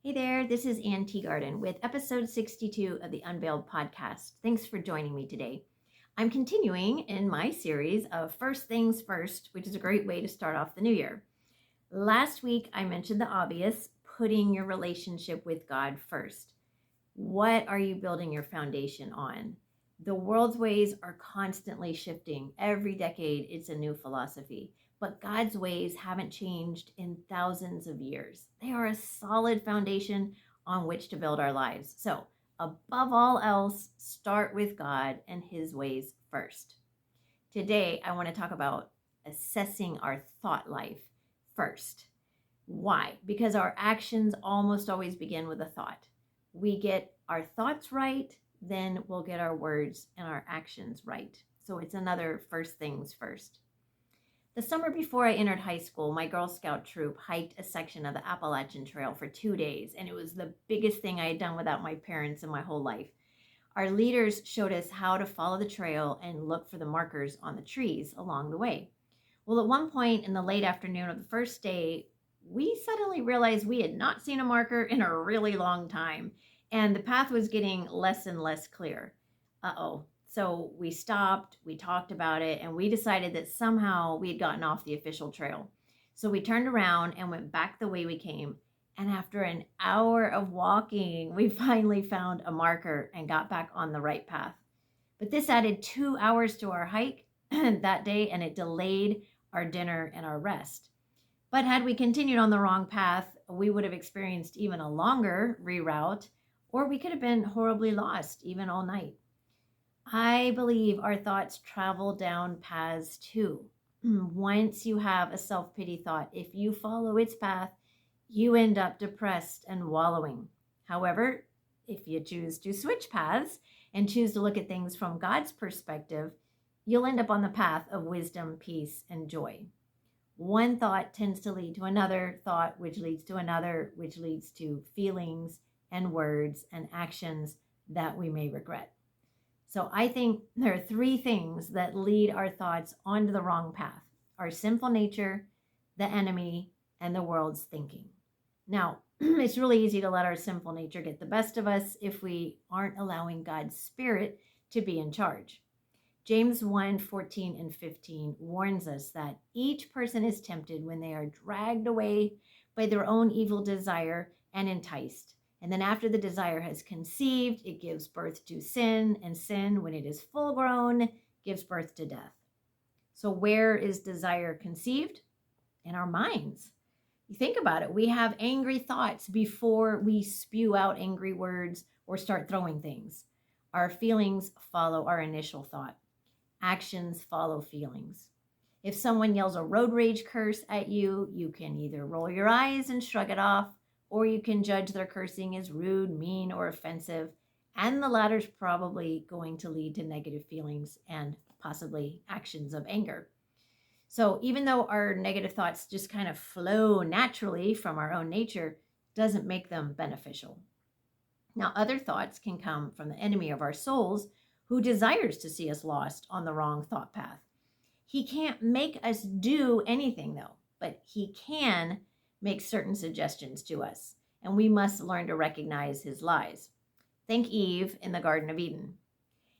Hey there, this is Teagarden with episode 62 of the Unveiled podcast. Thanks for joining me today. I'm continuing in my series of First Things First, which is a great way to start off the new year. Last week, I mentioned the obvious, putting your relationship with God first. What are you building your foundation on? The world's ways are constantly shifting. Every decade, it's a new philosophy. But God's ways haven't changed in thousands of years. They are a solid foundation on which to build our lives. So, above all else, start with God and His ways first. Today, I want to talk about assessing our thought life first. Why? Because our actions almost always begin with a thought. We get our thoughts right, then we'll get our words and our actions right. So it's another first things first. The summer before I entered high school, my Girl Scout troop hiked a section of the Appalachian Trail for 2 days, and it was the biggest thing I had done without my parents in my whole life. Our leaders showed us how to follow the trail and look for the markers on the trees along the way. Well, at one point in the late afternoon of the first day, we suddenly realized we had not seen a marker in a really long time, and the path was getting less and less clear. Uh-oh. So we stopped, we talked about it, and we decided that somehow we had gotten off the official trail. So we turned around and went back the way we came. And after an hour of walking, we finally found a marker and got back on the right path. But this added 2 hours to our hike that day, and it delayed our dinner and our rest. But had we continued on the wrong path, we would have experienced even a longer reroute, or we could have been horribly lost even all night. I believe our thoughts travel down paths too. Once you have a self-pity thought, if you follow its path, you end up depressed and wallowing. However, if you choose to switch paths and choose to look at things from God's perspective, you'll end up on the path of wisdom, peace, and joy. One thought tends to lead to another thought, which leads to another, which leads to feelings and words and actions that we may regret. So I think there are 3 things that lead our thoughts onto the wrong path: our sinful nature, the enemy, and the world's thinking. Now, it's really easy to let our sinful nature get the best of us if we aren't allowing God's Spirit to be in charge. James 1:14 and 15 warns us that each person is tempted when they are dragged away by their own evil desire and enticed. And then after the desire has conceived, it gives birth to sin, and sin, when it is full grown, gives birth to death. So where is desire conceived? In our minds. You think about it. We have angry thoughts before we spew out angry words or start throwing things. Our feelings follow our initial thought. Actions follow feelings. If someone yells a road rage curse at you, you can either roll your eyes and shrug it off, or you can judge their cursing as rude, mean, or offensive. And the latter's probably going to lead to negative feelings and possibly actions of anger. So even though our negative thoughts just kind of flow naturally from our own nature, doesn't make them beneficial. Now, other thoughts can come from the enemy of our souls, who desires to see us lost on the wrong thought path. He can't make us do anything, though, but he can make certain suggestions to us, and we must learn to recognize his lies. Think Eve in the Garden of Eden.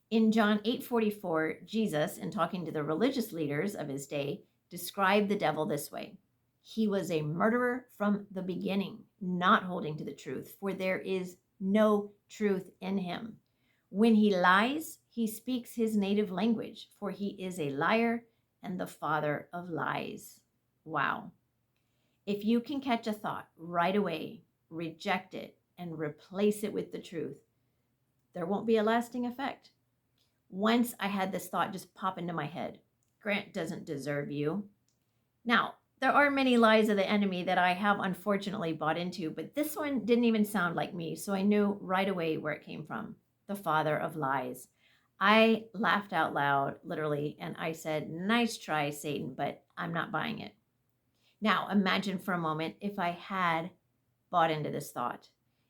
In John 8:44, Jesus, in talking to the religious leaders of his day, described the devil this way: he was a murderer from the beginning, not holding to the truth, for there is no truth in him. When he lies, he speaks his native language, for he is a liar and the father of lies. Wow. If you can catch a thought right away, reject it, and replace it with the truth, there won't be a lasting effect. Once I had this thought just pop into my head: Grant doesn't deserve you. Now, there are many lies of the enemy that I have unfortunately bought into, but this one didn't even sound like me, so I knew right away where it came from: the father of lies. I laughed out loud, literally, and I said, "Nice try, Satan, but I'm not buying it." Now, imagine for a moment if I had bought into this thought.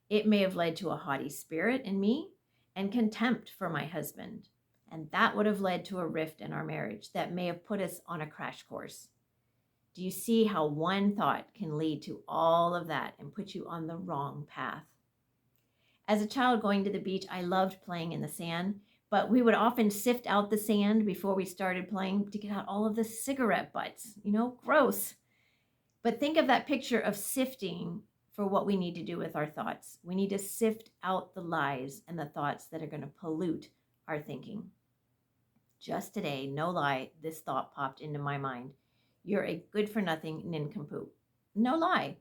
It may have led to a haughty spirit in me and contempt for my husband. And that would have led to a rift in our marriage that may have put us on a crash course. Do you see how one thought can lead to all of that and put you on the wrong path? As a child going to the beach, I loved playing in the sand, but we would often sift out the sand before we started playing to get out all of the cigarette butts. Gross. But think of that picture of sifting for what we need to do with our thoughts. We need to sift out the lies and the thoughts that are going to pollute our thinking. Just today, no lie, this thought popped into my mind. You're a good-for-nothing nincompoop. No lie.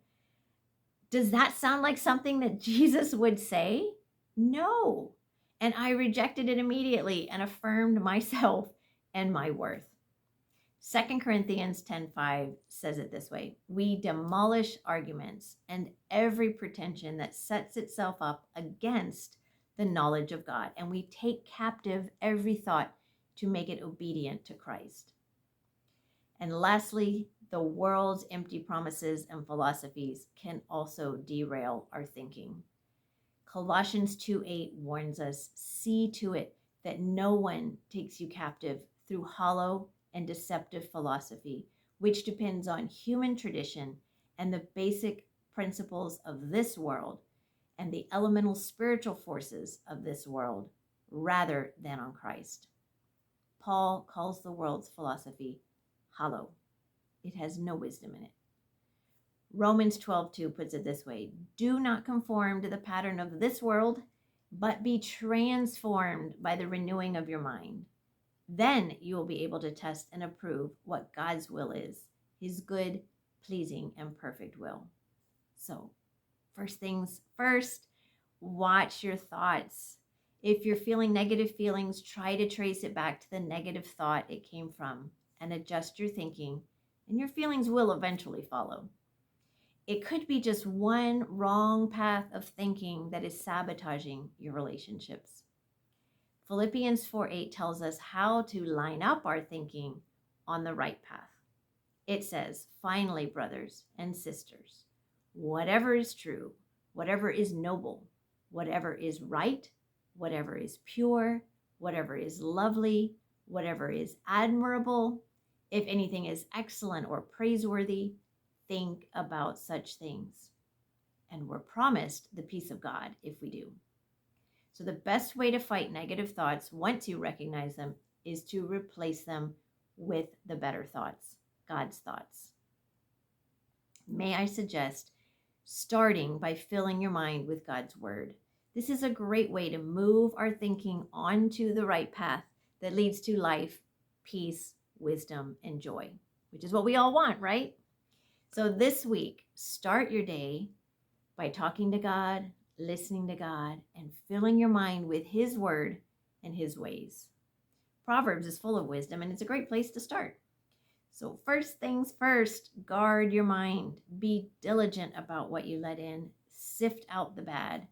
Does that sound like something that Jesus would say? No. And I rejected it immediately and affirmed myself and my worth. 2 Corinthians 10:5 says it this way: we demolish arguments and every pretension that sets itself up against the knowledge of God, and we take captive every thought to make it obedient to Christ. And lastly, the world's empty promises and philosophies can also derail our thinking. Colossians 2:8 warns us, see to it that no one takes you captive through hollow and deceptive philosophy, which depends on human tradition and the basic principles of this world and the elemental spiritual forces of this world, rather than on Christ. Paul calls the world's philosophy hollow. It has no wisdom in it. Romans 12:2 puts it this way: do not conform to the pattern of this world, but be transformed by the renewing of your mind. Then you will be able to test and approve what God's will is, his good, pleasing, and perfect will. So, first things first, watch your thoughts. If you're feeling negative feelings, try to trace it back to the negative thought it came from and adjust your thinking, and your feelings will eventually follow. It could be just one wrong path of thinking that is sabotaging your relationships. Philippians 4:8 tells us how to line up our thinking on the right path. It says, finally, brothers and sisters, whatever is true, whatever is noble, whatever is right, whatever is pure, whatever is lovely, whatever is admirable, if anything is excellent or praiseworthy, think about such things. And we're promised the peace of God if we do. So the best way to fight negative thoughts, once you recognize them, is to replace them with the better thoughts, God's thoughts. May I suggest starting by filling your mind with God's word. This is a great way to move our thinking onto the right path that leads to life, peace, wisdom, and joy, which is what we all want, right? So this week, start your day by talking to God, listening to God, and filling your mind with his word and his ways. Proverbs is full of wisdom, and it's a great place to start. So first things first, guard your mind. Be diligent about what you let in. Sift out the bad.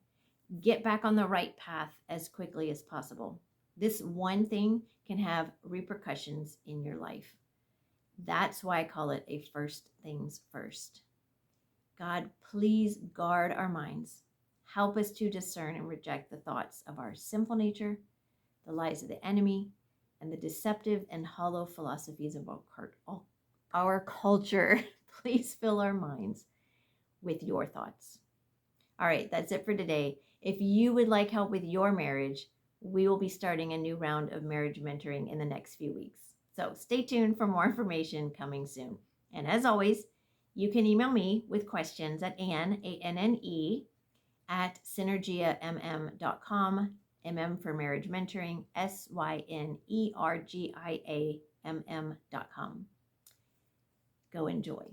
Get back on the right path as quickly as possible. This one thing can have repercussions in your life. That's why I call it a first things first. God, please guard our minds. Help us to discern and reject the thoughts of our sinful nature, the lies of the enemy, and the deceptive and hollow philosophies of our culture. Please fill our minds with your thoughts. All right, that's it for today. If you would like help with your marriage, we will be starting a new round of marriage mentoring in the next few weeks. So stay tuned for more information coming soon. And as always, you can email me with questions at Anne, A-N-N-E, at synergiamm.com, MM for marriage mentoring, SYNERGIAMM.com. Go enjoy.